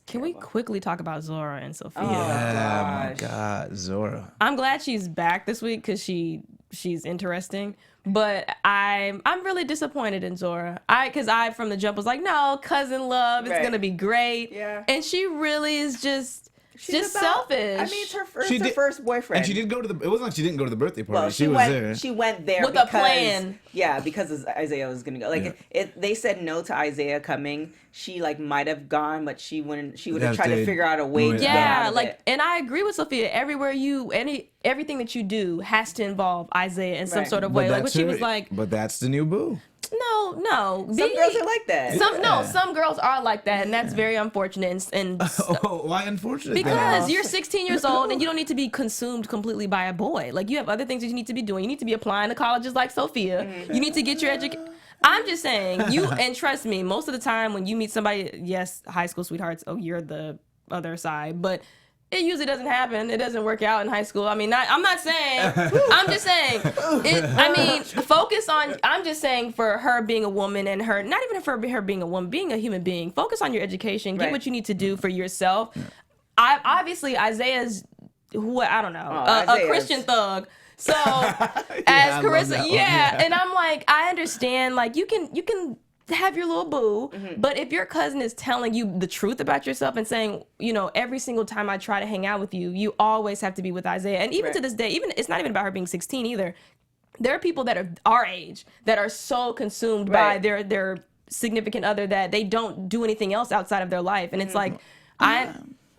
Can we quickly talk about Zora and Sophia? Oh, yeah, my God, Zora. I'm glad she's back this week because she's interesting. But I'm really disappointed in Zora. Because I from the jump was like, no, cousin love, it's gonna be great. Yeah. And she really is just selfish. I mean, it's her first boyfriend. And she did go to it wasn't like she didn't go to the birthday party. Well, she was there. She went there with a plan. Yeah, because Isaiah was gonna go. Like they said no to Isaiah coming. She like might have gone, but she wouldn't. She would have tried to figure out a way. And I agree with Sophia. Everything that you do has to involve Isaiah in some sort of way. Like what she was like. But that's the new boo. No. Some girls are like that. Some girls are like that, and that's very unfortunate. And why unfortunate? Because you're 16 years old and you don't need to be consumed completely by a boy. Like you have other things that you need to be doing. You need to be applying to colleges like Sophia. Mm-hmm. You need to get your education. I'm just saying, and trust me, most of the time when you meet somebody, yes, high school sweethearts, you're the other side, but it usually doesn't happen. It doesn't work out in high school. I mean, I'm not saying, I'm just saying, I'm just saying for her being a woman and her, not even for her being a woman, being a human being, focus on your education, get what you need to do for yourself. Obviously, Isaiah's, I don't know, a Christian thug. So as Carissa, and I'm like, I understand, like you can have your little boo, but if your cousin is telling you the truth about yourself and saying, every single time I try to hang out with you, you always have to be with Isaiah. And even to this day, even it's not even about her being 16 either. There are people that are our age that are so consumed by their significant other that they don't do anything else outside of their life. And it's like,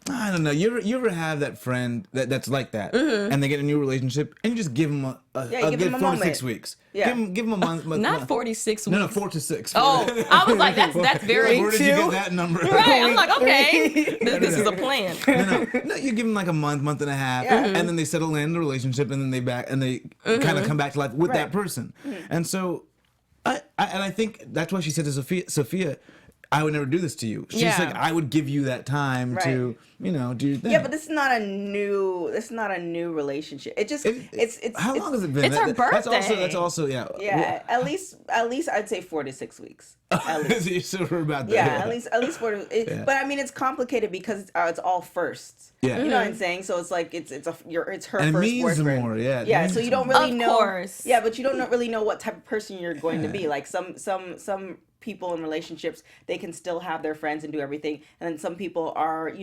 I don't know. You ever have that friend that's like that, and they get a new relationship, and you just give them a good 4 to 6 weeks. Yeah. Give them a month. Not 46 weeks. No, 4 to 6. Oh, I was like, that's very. Where did you get that number? Right. I'm like, okay, this is a plan. No, you give them like a month and a half, and then they settle in the relationship, and then they kind of come back to life with that person. And so, I think that's why she said to Sophia, I would never do this to you. She's like, I would give you that time to, do your thing. Yeah, but this is not a new relationship. It's how long has it been? It's her birthday. That's also Yeah, well, at least I'd say 4 to 6 weeks. At least. You're sure about that? Yeah, at least 4 to. But I mean, it's complicated because it's all firsts. Yeah, you know what I'm saying. So it's like it's her and first it means boyfriend. More, yeah. Yeah, so you don't really know. Of course. Yeah, but you don't really know what type of person you're going to be. Like some people in relationships, they can still have their friends and do everything, and then some people are,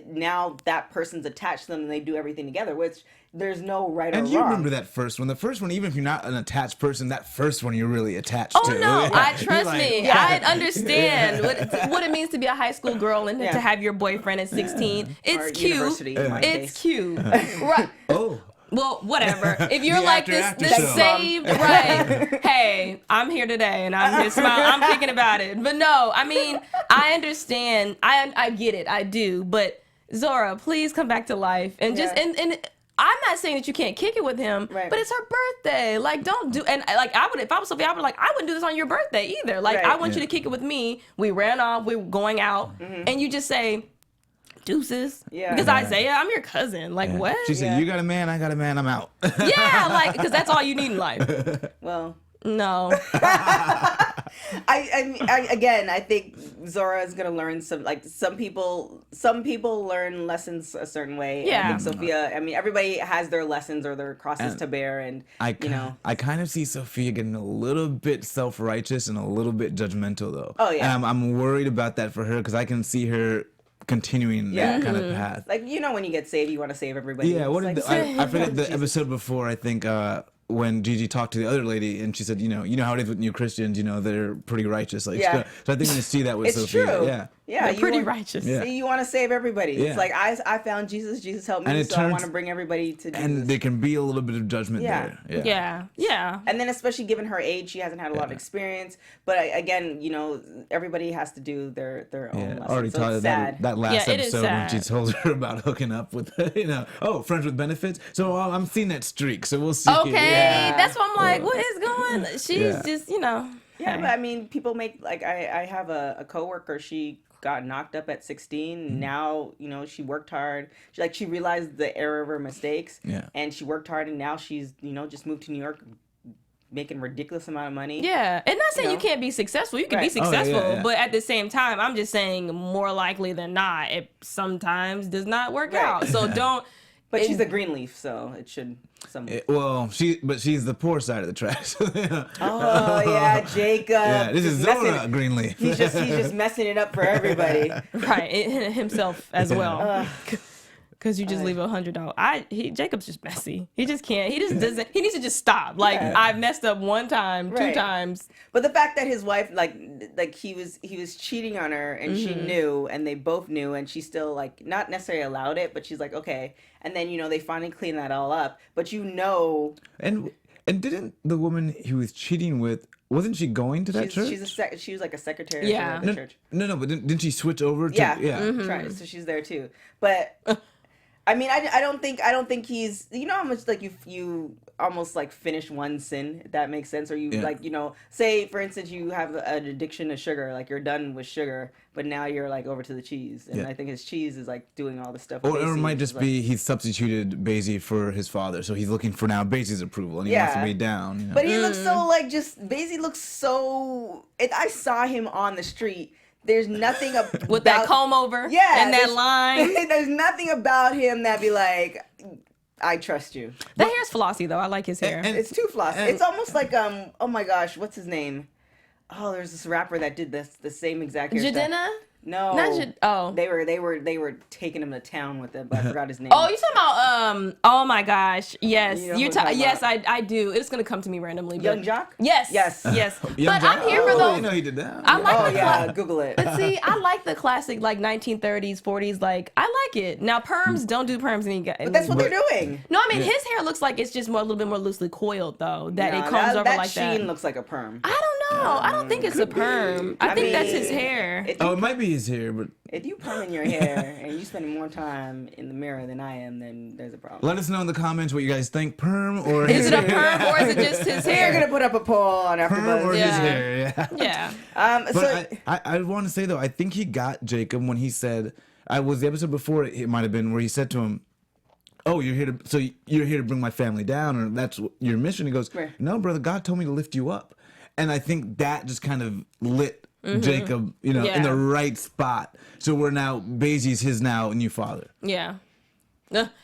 now that person's attached to them and they do everything together, which there's no right or wrong. And you remember that first one, even if you're not an attached person, that first one you're really attached to. Oh no, trust me, I understand what it means to be a high school girl and to have your boyfriend at 16. It's cute. It's cute. Right. Oh. Well, whatever. If you're like this saved, right? Hey, I'm here today, and I'm here smiling. I'm thinking about it. But no, I mean, I understand. I get it. I do. But Zora, please come back to life and just and I'm not saying that you can't kick it with him, but it's her birthday. Like, don't do. And like, I would, if I was Sophia, I would I wouldn't do this on your birthday either. Like, I want you to kick it with me. We ran off. We were going out, and you just say, deuces. Yeah. Because Isaiah, I'm your cousin. Like, what? She said, you got a man, I got a man, I'm out. Yeah, like, because that's all you need in life. Well. No. I think Zora is going to learn some people learn lessons a certain way. Yeah. I think Sophia, everybody has their lessons or their crosses to bear. And, I kind of see Sophia getting a little bit self-righteous and a little bit judgmental, though. Oh, yeah. And I'm worried about that for her because I can see her continuing that kind of path. Like, when you get saved, you want to save everybody. Yeah, I forget the episode before, I think, when Gigi talked to the other lady and she said, you know how it is with new Christians, they're pretty righteous. Like, so I think you see that with Sophia. True. Yeah. Yeah, they're pretty righteous. Yeah. See, you want to save everybody. Yeah. It's like, I found Jesus. Jesus helped me, so I want to bring everybody to Jesus. And there can be a little bit of judgment there. Yeah. And then especially given her age, she hasn't had a lot of experience. But again, everybody has to do their own lesson. Already so taught her that last episode when she told her about hooking up with, friends with benefits. So I'm seeing that streak. So we'll see. Okay, that's what I'm like. What is going? She's just, Yeah, but I mean, people make I have a coworker. She got knocked up at 16. Now, she worked hard. She realized the error of her mistakes. Yeah. And she worked hard, and now she's, just moved to New York, making ridiculous amount of money. Yeah. And not saying you can't be successful. You can be successful, but at the same time, I'm just saying more likely than not, it sometimes does not work out. So don't. But she's a Greenleaf, so it should. She's the poor side of the tracks. Oh yeah, Jacob. Yeah, this is Zora Greenleaf. He's just messing it up for everybody. Right, himself as well. Because you just leave $100. Jacob's just messy. He just can't. He just doesn't. He needs to just stop. I've messed up one time, 2 times. But the fact that his wife, he was cheating on her, and she knew, and they both knew, and she still not necessarily allowed it, but she's like, okay. And then they finally clean that all up. But And didn't the woman he was cheating with? Wasn't she going to that church? She was like a secretary at the church. No, but didn't she switch over to? Right. So she's there too. But I mean, I don't think he's. How much you almost finish one sin, if that makes sense, or you say for instance you have an addiction to sugar, you're done with sugar, but now you're over to the cheese, and I think his cheese is doing all the stuff. Or it might just be he substituted Basie for his father, so he's looking for now Basie's approval, and he wants to be down. But he looks so Basie looks so. I saw him on the street. There's nothing with that comb over, and that line. There's nothing about him that be like, I trust you. The hair's flossy though. I like his hair. And it's too flossy. It's almost like oh my gosh, what's his name? Oh, there's this rapper that did the same exact hairstyle. Jadena? No. Not They were taking him to town with them, but I forgot his name. Oh, you talking about oh my gosh. Yes. Yes, I do. It's gonna come to me randomly. Young Jock? Yes. But I'm here for those. You know he did that. I like Google it. But see, I like the classic 1930s, 40s, I like it. Now perms, don't do perms anymore. But that's what they're doing. No, I mean his hair looks like it's just a little bit more loosely coiled though. That it comes over like that. That sheen looks like a perm. I don't know. I don't think it's a perm. I think that's his hair. It might be his hair, but if you perming your hair and you spending more time in the mirror than I am, then there's a problem. Let us know in the comments what you guys think, perm or is it a perm or is it just his hair? We're gonna put up a poll on AfterBuzz. Perm or his hair, yeah. But I want to say though, I think he got Jacob when he said, I was the episode before it might have been where he said to him, "Oh, you're here to bring my family down, or that's your mission." He goes, "No, brother, God told me to lift you up," and I think that just kind of lit Jacob, in the right spot. So we're now Basie's his now new father. Yeah.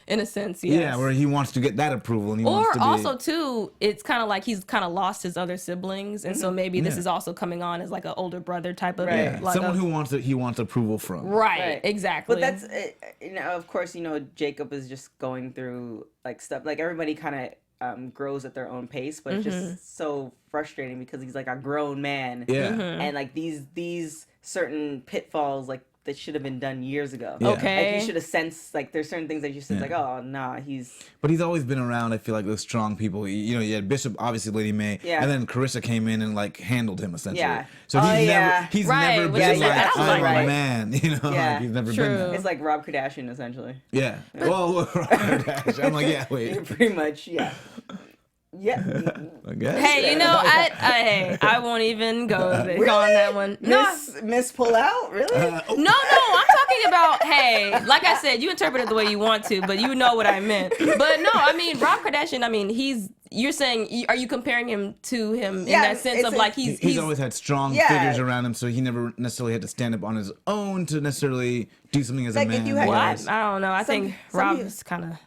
In a sense, yes. Yeah, where he wants to get that approval, and he wants to be. Or also too, it's kind of like he's kind of lost his other siblings, and so maybe this is also coming on as like an older brother type of someone who he wants approval from. Right, exactly. But that's of course Jacob is just going through stuff everybody kind of grows at their own pace, but it's just so frustrating because he's a grown man, and these certain pitfalls that should have been done years ago. Yeah. Okay. You should have sensed there's certain things that you sense oh nah, he's. But he's always been around. I feel those strong people. You had Bishop, obviously Lady Mae, and then Carissa came in and handled him essentially. Yeah. So he's never been I'm a man. He's never been that. It's like Rob Kardashian essentially. Yeah. Well, Rob Kardashian. I'm yeah, wait. Pretty much, yeah. Yeah. I guess. Hey, I won't even go on that one. Miss Pull Out? Really? No, I'm talking about, like I said, you interpret it the way you want to, but you know what I meant. But no, I mean, Rob Kardashian, you're saying, are you comparing him to him in that sense of he's always had strong figures around him, so he never necessarily had to stand up on his own to necessarily do something as a man. I don't know. I think Rob's kind of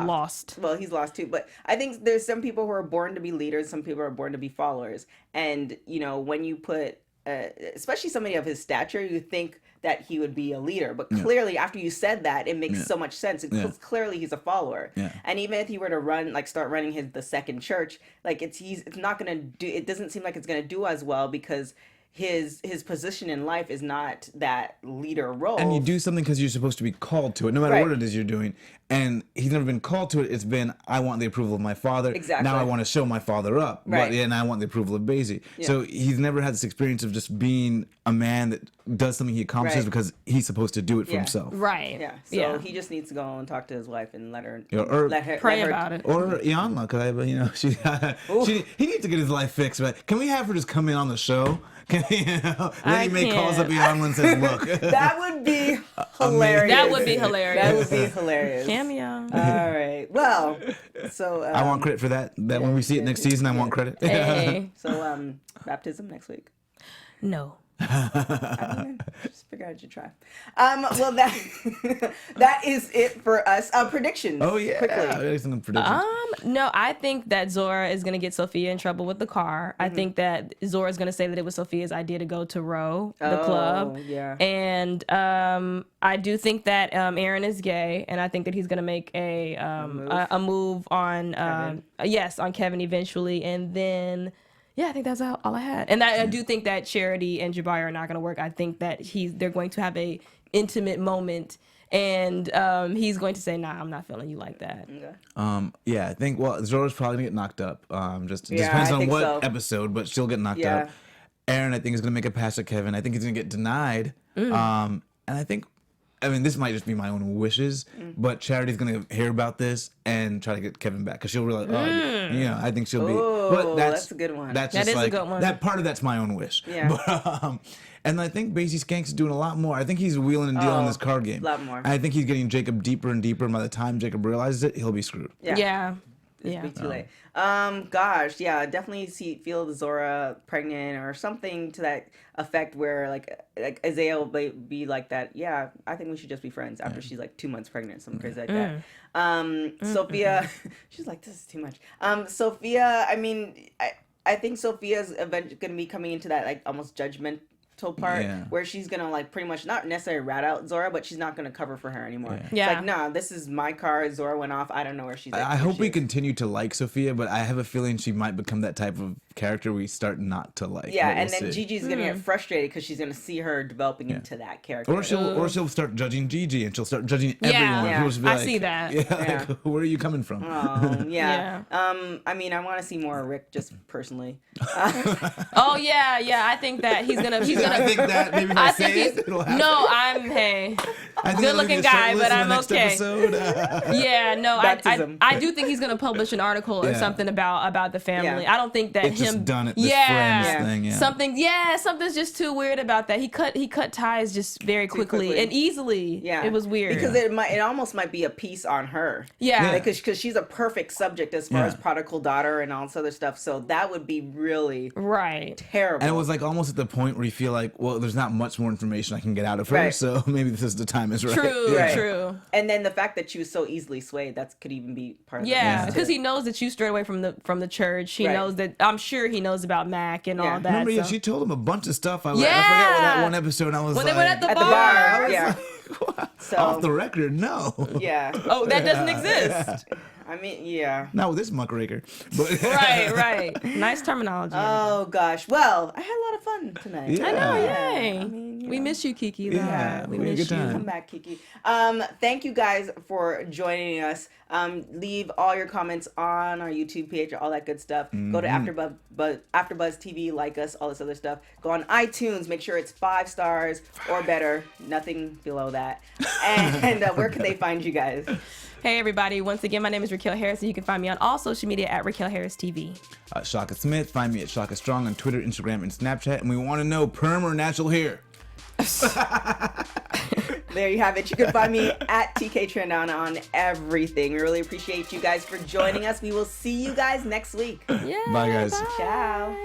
lost. Well, he's lost too, but I think there's some people who are born to be leaders, some people are born to be followers, and when you put especially somebody of his stature, you think that he would be a leader, but clearly after you said that, it makes so much sense. Clearly he's a follower, and even if he were to start running the second church, it's not gonna do. It doesn't seem like it's gonna do as well because his position in life is not that leader role. And you do something because you're supposed to be called to it, no matter what it is you're doing. And he's never been called to it. It's been, I want the approval of my father. Exactly. Now I want to show my father up. Right. And I want the approval of Basie. Yeah. So he's never had this experience of just being a man that does something he accomplishes because he's supposed to do it for himself. Right. Yeah. So he just needs to go and talk to his wife and let her pray about it. Or Iyanla, because he needs to get his life fixed. But can we have her just come in on the show? Lady Mae calls up Iyanla and says, "Look." That would be hilarious. That would be hilarious. That would be hilarious. Cameo. All right. Well, so I want credit for that. That when we see it next season, I want credit. Hey. So baptism next week. No. I mean, just figure out you try. Well, that is it for us. Predictions. Oh yeah. Quickly. Some predictions. No, I think that Zora is gonna get Sophia in trouble with the car. I think that Zora is gonna say that it was Sophia's idea to go to Row, the club. Yeah. And I do think that Aaron is gay, and I think that he's gonna make a move on on Kevin eventually, and then. Yeah, I think that's all I had. And I do think that Charity and Jabari are not going to work. I think that they're going to have a intimate moment, and he's going to say, "Nah, I'm not feeling you like that." Okay. Yeah, I think, Zora's probably going to get knocked up. Just depends on what episode, but she'll get knocked up. Aaron, I think, is going to make a pass at Kevin. I think he's going to get denied. And I think, this might just be my own wishes, but Charity's going to hear about this and try to get Kevin back because she'll realize, I think she'll be. But that's a good one. That is a good one. That part of that's my own wish. Yeah. But, and I think Basie Skanks is doing a lot more. I think he's wheeling and dealing this card game. A lot more. I think he's getting Jacob deeper and deeper, and by the time Jacob realizes it, he'll be screwed. Yeah. It's too late. Definitely feel Zora pregnant or something to that effect where like Isaiah will be like that. Yeah, I think we should just be friends after she's like 2 months pregnant, something crazy like that. Sophia, she's like, this is too much. Sophia, I think Sophia's eventually going to be coming into that like almost judgmental part where she's gonna like pretty much not necessarily rat out Zora, but she's not gonna cover for her anymore. It's like, nah, this is my car. Zora went off. I don't know where she's at. I hope we continue to like Sophia, but I have a feeling she might become that type of character we start not to like. Yeah, and then Gigi's gonna get frustrated because she's gonna see her developing into that character. Or she'll start judging Gigi and she'll start judging everyone. Yeah. I see that. Like, where are you coming from? Oh, yeah. I want to see more of Rick just personally. Oh yeah. I think that he's gonna. I think that maybe if I say it, it'll happen. No, good looking guy, but I'm okay. I do think he's gonna publish an article or something about the family. Yeah. I don't think that it's just done it. This friends thing. Something's just too weird about that. He cut ties just very quickly and easily. Yeah, it was weird because it almost might be a piece on her. Yeah, because she's a perfect subject as far as prodigal daughter and all this other stuff. So that would be really terrible. And it was like almost at the point where you feel like, well, there's not much more information I can get out of her, so maybe this is the time is right. True. And then the fact that she was so easily swayed, that could even be part of it. Because he knows that you strayed away from the church. He knows that. I'm sure he knows about Mac and all that. Remember, she told him a bunch of stuff. I forgot that one episode. I was when they went at the bar. So, off the record, no. Yeah. Oh, that doesn't exist. Not with this muckraker. But right. Nice terminology. Oh gosh. Well, I had a lot of fun tonight. Yeah. I know. Yay. We miss you, Kiki. Yeah, we miss you. Come back, Kiki. Thank you guys for joining us. Leave all your comments on our YouTube page, all that good stuff. Go to AfterBuzz TV, like us, all this other stuff. Go on iTunes, make sure it's 5 stars or better, nothing below that. And where can they find you guys? Hey everybody, once again, my name is Raquel Harris, and you can find me on all social media at Raquel Harris TV. Shaka Smith, find me at Shaka Strong on Twitter, Instagram, and Snapchat. And we want to know, perm or natural hair? There you have it. You can find me at TK Trendana on everything. We really appreciate you guys for joining us. We will see you guys next week. Yeah, bye guys. Bye. Ciao.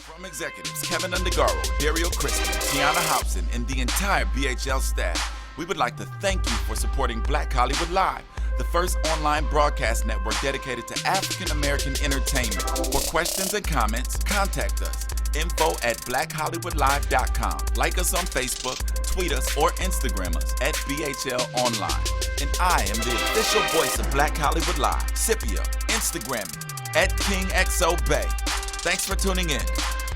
From executives Kevin Undergaro, Dario Crispin, Tiana Hobson, and the entire BHL staff, we would like to thank you for supporting Black Hollywood Live, the first online broadcast network dedicated to African American entertainment. For questions and comments, contact us. info@blackhollywoodlive.com. Like us on Facebook, tweet us, or Instagram us at BHL Online. And I am the official voice of Black Hollywood Live, Scipio, Instagram me at KingXOBay. Thanks for tuning in.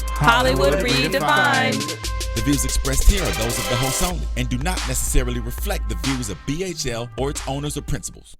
Hollywood Redefined. The views expressed here are those of the hosts only and do not necessarily reflect the views of BHL or its owners or principals.